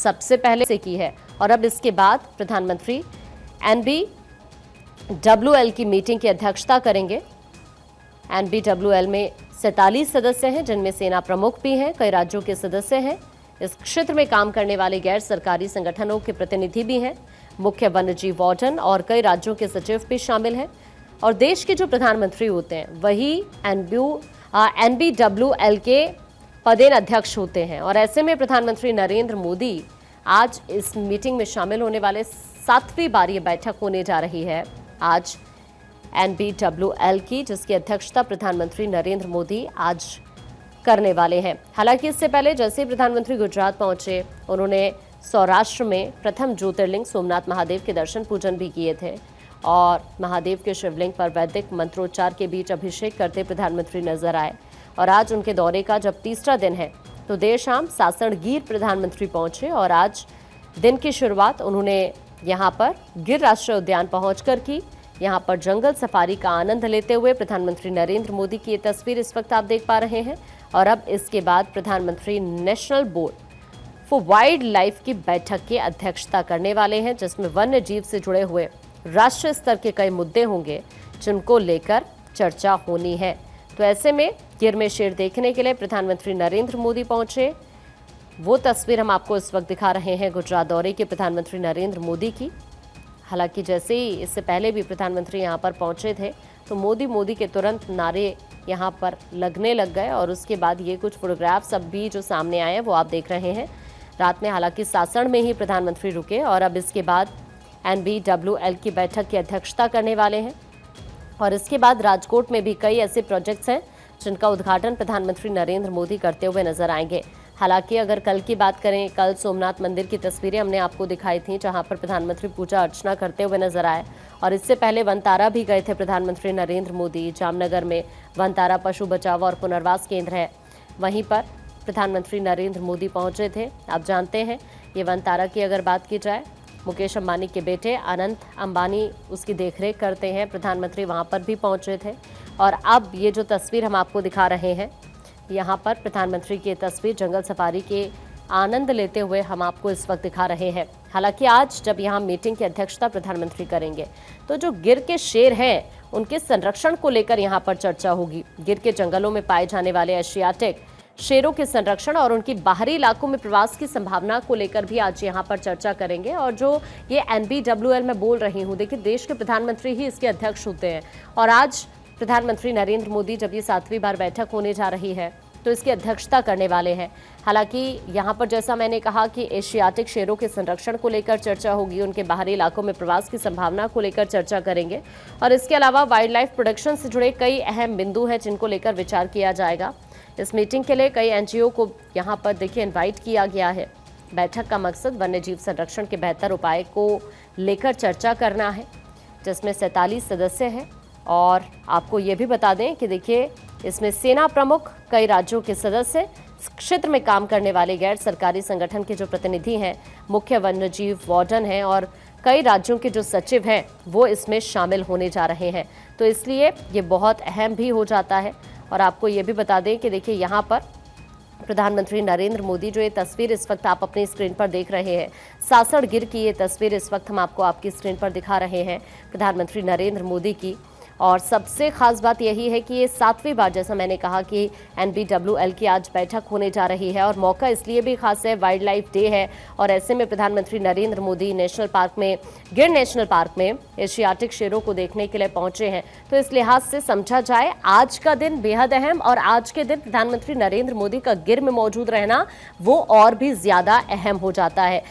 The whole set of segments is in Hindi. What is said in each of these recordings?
सबसे पहले से की है। और अब इसके बाद प्रधानमंत्री NBWL की मीटिंग की अध्यक्षता करेंगे। NBWL में 47 सदस्य हैं, जिनमें सेना प्रमुख भी हैं, कई राज्यों के सदस्य हैं, इस क्षेत्र में काम करने वाले गैर सरकारी संगठनों के प्रतिनिधि भी हैं, मुख्य वन्यजीव वार्डन और कई राज्यों के सचिव भी शामिल हैं। और देश के जो प्रधानमंत्री होते हैं वही NBWL के पदेन अध्यक्ष होते हैं। और ऐसे में प्रधानमंत्री नरेंद्र मोदी आज इस मीटिंग में शामिल होने वाले 7वीं बार ये बैठक होने जा रही है आज NBWL की, जिसकी अध्यक्षता प्रधानमंत्री नरेंद्र मोदी आज करने वाले हैं। हालांकि इससे पहले जैसे ही प्रधानमंत्री गुजरात पहुंचे, उन्होंने सौराष्ट्र में प्रथम ज्योतिर्लिंग सोमनाथ महादेव के दर्शन पूजन भी किए थे और महादेव के शिवलिंग पर वैदिक मंत्रोच्चार के बीच अभिषेक करते प्रधानमंत्री नजर आए। और आज उनके दौरे का जब तीसरा दिन है तो देर शाम सासणगीर प्रधानमंत्री पहुंचे और आज दिन की शुरुआत उन्होंने यहां पर गिर राष्ट्रीय उद्यान पहुंचकर की। यहां पर जंगल सफारी का आनंद लेते हुए प्रधानमंत्री नरेंद्र मोदी की ये तस्वीर इस वक्त आप देख पा रहे हैं। और अब इसके बाद प्रधानमंत्री national board for wild life की बैठक की अध्यक्षता करने वाले हैं, जिसमें वन्य जीव से जुड़े हुए राष्ट्रीय स्तर के कई मुद्दे होंगे जिनको लेकर चर्चा होनी है। तो ऐसे में गिर में शेर देखने के लिए प्रधानमंत्री नरेंद्र मोदी पहुंचे। वो तस्वीर हम आपको इस वक्त दिखा रहे हैं गुजरात दौरे के प्रधानमंत्री नरेंद्र मोदी की। हालांकि जैसे ही इससे पहले भी प्रधानमंत्री यहां पर पहुंचे थे तो मोदी मोदी के तुरंत नारे यहां पर लगने लग गए और उसके बाद ये कुछ फोटोग्राफ्स अब भी जो सामने आए हैं वो आप देख रहे हैं। रात में हालांकि सासण में ही प्रधानमंत्री रुके और अब इसके बाद NBWL की बैठक की अध्यक्षता करने वाले हैं। और इसके बाद राजकोट में भी कई ऐसे प्रोजेक्ट्स हैं जिनका उद्घाटन प्रधानमंत्री नरेंद्र मोदी करते हुए नजर आएंगे। हालांकि अगर कल की बात करें, कल सोमनाथ मंदिर की तस्वीरें हमने आपको दिखाई थी जहां पर प्रधानमंत्री पूजा अर्चना करते हुए नजर आए। और इससे पहले वनतारा भी गए थे प्रधानमंत्री नरेंद्र मोदी। जामनगर में वनतारा पशु बचाव और पुनर्वास केंद्र है, वहीं पर प्रधानमंत्री नरेंद्र मोदी पहुंचे थे। आप जानते हैं ये वनतारा की अगर बात की जाए, मुकेश अंबानी के बेटे अनंत अंबानी उसकी देखरेख करते हैं। प्रधानमंत्री वहां पर भी पहुंचे थे। और अब ये जो तस्वीर हम आपको दिखा रहे हैं, यहाँ पर प्रधानमंत्री की तस्वीर जंगल सफारी के आनंद लेते हुए हम आपको इस वक्त दिखा रहे हैं। हालांकि आज जब यहाँ मीटिंग की अध्यक्षता प्रधानमंत्री करेंगे तो जो गिर के शेर हैं उनके संरक्षण को लेकर यहाँ पर चर्चा होगी। गिर के जंगलों में पाए जाने वाले एशियाटिक शेरों के संरक्षण और उनकी बाहरी इलाकों में प्रवास की संभावना को लेकर भी आज यहाँ पर चर्चा करेंगे। और जो ये NBWL में बोल रही हूँ, देखिए देश के प्रधानमंत्री ही इसके अध्यक्ष होते हैं और आज प्रधानमंत्री नरेंद्र मोदी जब ये 7वीं बार बैठक होने जा रही है तो इसकी अध्यक्षता करने वाले हैं। हालांकि यहाँ पर जैसा मैंने कहा कि एशियाटिक शेरों के संरक्षण को लेकर चर्चा होगी, उनके बाहरी इलाकों में प्रवास की संभावना को लेकर चर्चा करेंगे और इसके अलावा वाइल्ड लाइफ प्रोटेक्शन से जुड़े कई अहम बिंदु हैं जिनको लेकर विचार किया जाएगा। इस मीटिंग के लिए कई NGO को यहाँ पर देखिए इन्वाइट किया गया है। बैठक का मकसद वन्यजीव संरक्षण के बेहतर उपाय को लेकर चर्चा करना है, जिसमें 47 सदस्य हैं। और आपको ये भी बता दें कि देखिए इसमें सेना प्रमुख, कई राज्यों के सदस्य, क्षेत्र में काम करने वाले गैर सरकारी संगठन के जो प्रतिनिधि हैं, मुख्य वन्यजीव वार्डन हैं और कई राज्यों के जो सचिव हैं वो इसमें शामिल होने जा रहे हैं। तो इसलिए ये बहुत अहम भी हो जाता है। और आपको ये भी बता दें कि देखिए यहाँ पर प्रधानमंत्री नरेंद्र मोदी, जो ये तस्वीर इस वक्त आप अपनी स्क्रीन पर देख रहे हैं, सासणगीर की ये तस्वीर इस वक्त हम आपको आपकी स्क्रीन पर दिखा रहे हैं प्रधानमंत्री नरेंद्र मोदी की। और सबसे खास बात यही है कि ये 7वीं बार, जैसा मैंने कहा कि NBWL की आज बैठक होने जा रही है और मौका इसलिए भी खास है, वाइल्ड लाइफ डे है। और ऐसे में प्रधानमंत्री नरेंद्र मोदी नेशनल पार्क में, गिर नेशनल पार्क में एशियाटिक शेरों को देखने के लिए पहुंचे हैं। तो इस लिहाज से समझा जाए आज का दिन बेहद अहम और आज के दिन प्रधानमंत्री नरेंद्र मोदी का गिर में मौजूद रहना वो और भी ज्यादा अहम हो जाता है।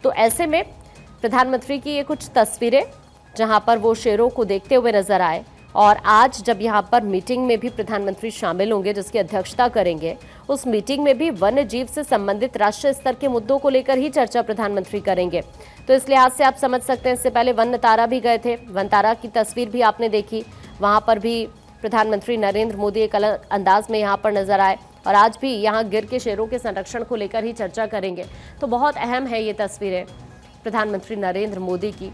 तो ऐसे में प्रधानमंत्री की ये कुछ तस्वीरें जहां पर वो शेरों को देखते हुए नजर आए। और आज जब यहाँ पर मीटिंग में भी प्रधानमंत्री शामिल होंगे जिसकी अध्यक्षता करेंगे, उस मीटिंग में भी वन्य जीव से संबंधित राष्ट्रीय स्तर के मुद्दों को लेकर ही चर्चा प्रधानमंत्री करेंगे। तो इस लिहाज से आप समझ सकते हैं, इससे पहले वनतारा भी गए थे, वनतारा की तस्वीर भी आपने देखी, वहाँ पर भी प्रधानमंत्री नरेंद्र मोदी एक अलग अंदाज में यहाँ पर नजर आए। और आज भी यहाँ गिर के शेरों के संरक्षण को लेकर ही चर्चा करेंगे। तो बहुत अहम है ये तस्वीरें प्रधानमंत्री नरेंद्र मोदी की,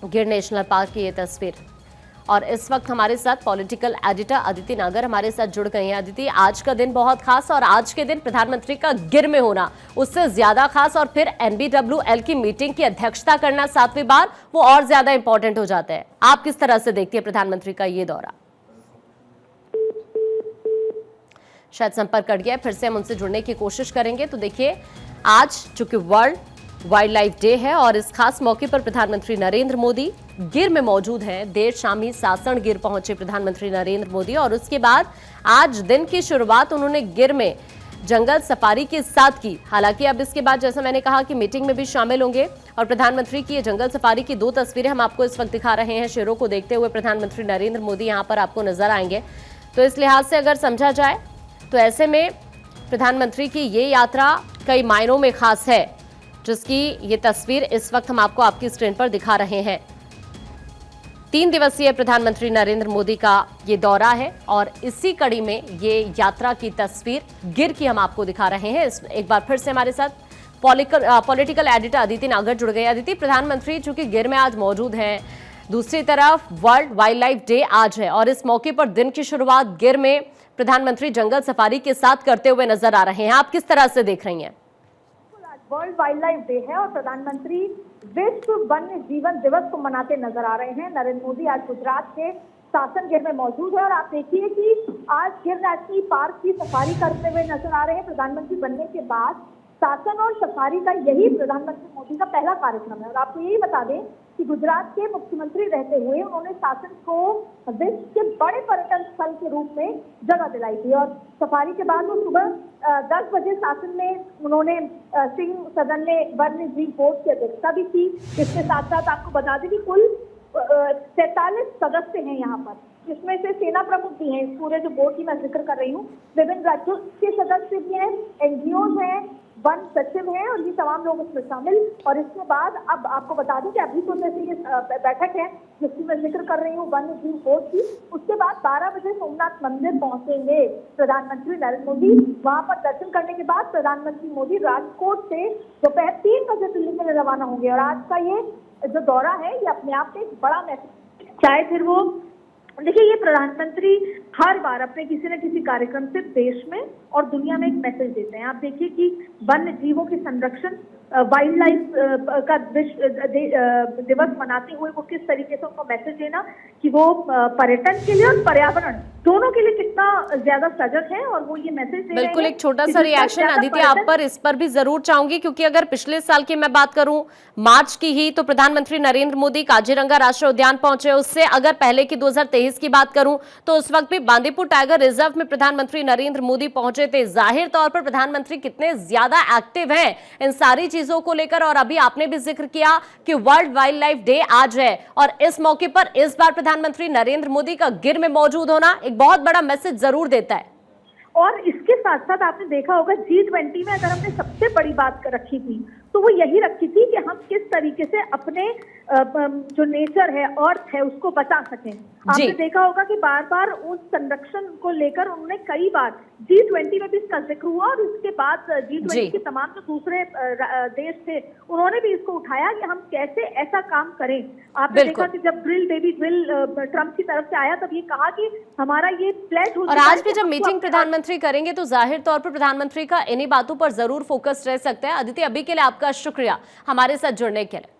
गिर नेशनल पार्क की ये तस्वीर। और इस वक्त हमारे साथ पॉलिटिकल एडिटर अदिति नागर हमारे साथ जुड़ गए हैं। अदिति, आज का दिन बहुत खास और आज के दिन प्रधानमंत्री का गिर में होना उससे ज्यादा खास और फिर NBWL की मीटिंग की अध्यक्षता करना 7वीं बार वो और ज्यादा इंपॉर्टेंट हो जाता है। आप किस तरह से देखती है प्रधानमंत्री का ये दौरा? शायद संपर्क कट गया, फिर से हम उनसे जुड़ने की कोशिश करेंगे। तो देखिए, आज चूंकि वर्ल्ड वाइल्ड लाइफ डे है और इस खास मौके पर प्रधानमंत्री नरेंद्र मोदी गिर में मौजूद हैं। देर शाम ही सासन गिर पहुंचे प्रधानमंत्री नरेंद्र मोदी और उसके बाद आज दिन की शुरुआत उन्होंने गिर में जंगल सफारी के साथ की। हालांकि अब इसके बाद जैसा मैंने कहा कि मीटिंग में भी शामिल होंगे और प्रधानमंत्री की ये जंगल सफारी की 2 तस्वीरें हम आपको इस वक्त दिखा रहे हैं। शेरों को देखते हुए प्रधानमंत्री नरेंद्र मोदी यहाँ पर आपको नजर आएंगे। तो इस लिहाज से अगर समझा जाए तो ऐसे में प्रधानमंत्री की ये यात्रा कई मायनों में खास है, जिसकी ये तस्वीर इस वक्त हम आपको आपकी स्क्रीन पर दिखा रहे हैं। 3 दिवसीय प्रधानमंत्री नरेंद्र मोदी का ये दौरा है और इसी कड़ी में ये यात्रा की तस्वीर गिर की हम आपको दिखा रहे हैं। एक बार फिर से हमारे साथ पॉलिटिकल एडिटर अदिति नागर जुड़ गए। अदिति, प्रधानमंत्री चूंकि गिर में आज मौजूद हैं, दूसरी तरफ वर्ल्ड वाइल्ड लाइफ डे आज है और इस मौके पर दिन की शुरुआत गिर में प्रधानमंत्री जंगल सफारी के साथ करते हुए नजर आ रहे हैं। आप किस तरह से देख रही हैं? वर्ल्ड वाइल्ड लाइफ डे है और प्रधानमंत्री विश्व वन्य जीवन दिवस को मनाते नजर आ रहे हैं। नरेंद्र मोदी आज गुजरात के सासन गिर में मौजूद है और आप देखिए कि आज गिर नेशनल पार्क की सफारी करते हुए नजर आ रहे हैं। प्रधानमंत्री बनने के बाद सासन और सफारी का यही प्रधानमंत्री मोदी का पहला कार्यक्रम है और आपको यही बता दें कि गुजरात के मुख्यमंत्री रहते हुए उन्होंने सासन को विश्व के बड़े पर्यटन स्थल के रूप में जगह दिलाई थी और सफारी के बाद वो सुबह 10 बजे सासन में उन्होंने सिंह सदन में वन्य जीव बोर्ड की अध्यक्षता भी की। इसके साथ साथ आपको बता दें कि कुल 43 सदस्य हैं यहाँ पर, जिसमें से सेना प्रमुख भी हैं। इस पूरे जो बोर्ड की मैं जिक्र कर रही हूँ, विभिन्न राज्यों के सदस्य भी हैं, NGOs हैं, वन सचिव हैं और ये तमाम लोग इसमें शामिल। और इसके बाद अब आपको बता दूं कि अभी तो जैसे ये बैठक है जिसकी मैं जिक्र कर रही हूँ वन्य जीव बोर्ड की, उसके बाद 12 बजे सोमनाथ मंदिर पहुंचेंगे प्रधानमंत्री नरेंद्र मोदी। वहां पर दर्शन करने के बाद प्रधानमंत्री मोदी राजकोट से दोपहर 3 बजे दिल्ली के लिए रवाना होंगे। और आज का ये जो दौरा है ये अपने आप में एक बड़ा मैसेज, चाहे फिर वो देखिए, ये प्रधानमंत्री हर बार अपने किसी न किसी कार्यक्रम से देश में और दुनिया में एक मैसेज देते हैं। आप देखिए कि वन्य जीवों के संरक्षण, वाइल्ड लाइफ का दिवस मनाते हुए वो किस तरीके से उनको मैसेज देना कि वो पर्यटन के लिए और पर्यावरण दोनों के लिए कितना ज्यादा सजग है और वो ये मैसेज दे रहे हैं। बिल्कुल, एक छोटा सा रिएक्शन अदिति आप पर इस पर भी जरूर चाहूंगी, क्योंकि अगर पिछले साल की मैं बात करूं मार्च की ही, तो प्रधानमंत्री नरेंद्र मोदी काजीरंगा राष्ट्रीय उद्यान पहुंचे। उससे अगर पहले की 2023 की बात करूं तो उस वक्त भी बांदीपुर टाइगर रिजर्व में प्रधानमंत्री नरेंद्र मोदी पहुंचे थे। जाहिर तौर पर प्रधानमंत्री कितने ज्यादा एक्टिव हैं इन सारी चीजों को लेकर। और अभी आपने भी जिक्र किया कि वर्ल्ड वाइल्ड लाइफ डे आज है और इस मौके पर इस बार प्रधानमंत्री नरेंद्र मोदी का गिर में मौजूद होना एक बहुत बड़ा मैसेज जरूर देता है। और इसके साथ साथ आपने देखा होगा G20 में अगर हमने सबसे बड़ी बात रखी थी तो वो यही रखी थी कि हम किस तरीके से अपने जो नेचर है, अर्थ है, उसको बचा सकें। आपने देखा होगा कि बार बार उस संरक्षण को लेकर उन्होंने कई बार G20 में भी इसका जिक्र हुआ और इसके बाद G20 के तमाम जो दूसरे देश थे उन्होंने भी इसको उठाया कि हम कैसे ऐसा काम करें। आपने देखा कि जब डेविड ग्रिल ट्रंप की तरफ से आया तब ये कहा कि हमारा ये प्लेज हो, और आज भी जब मीटिंग प्रधानमंत्री करेंगे तो जाहिर तौर पर प्रधानमंत्री का इन्हीं बातों पर जरूर फोकस रह सकता है। अदिति, अभी के लिए आपका शुक्रिया हमारे साथ जुड़ने के लिए।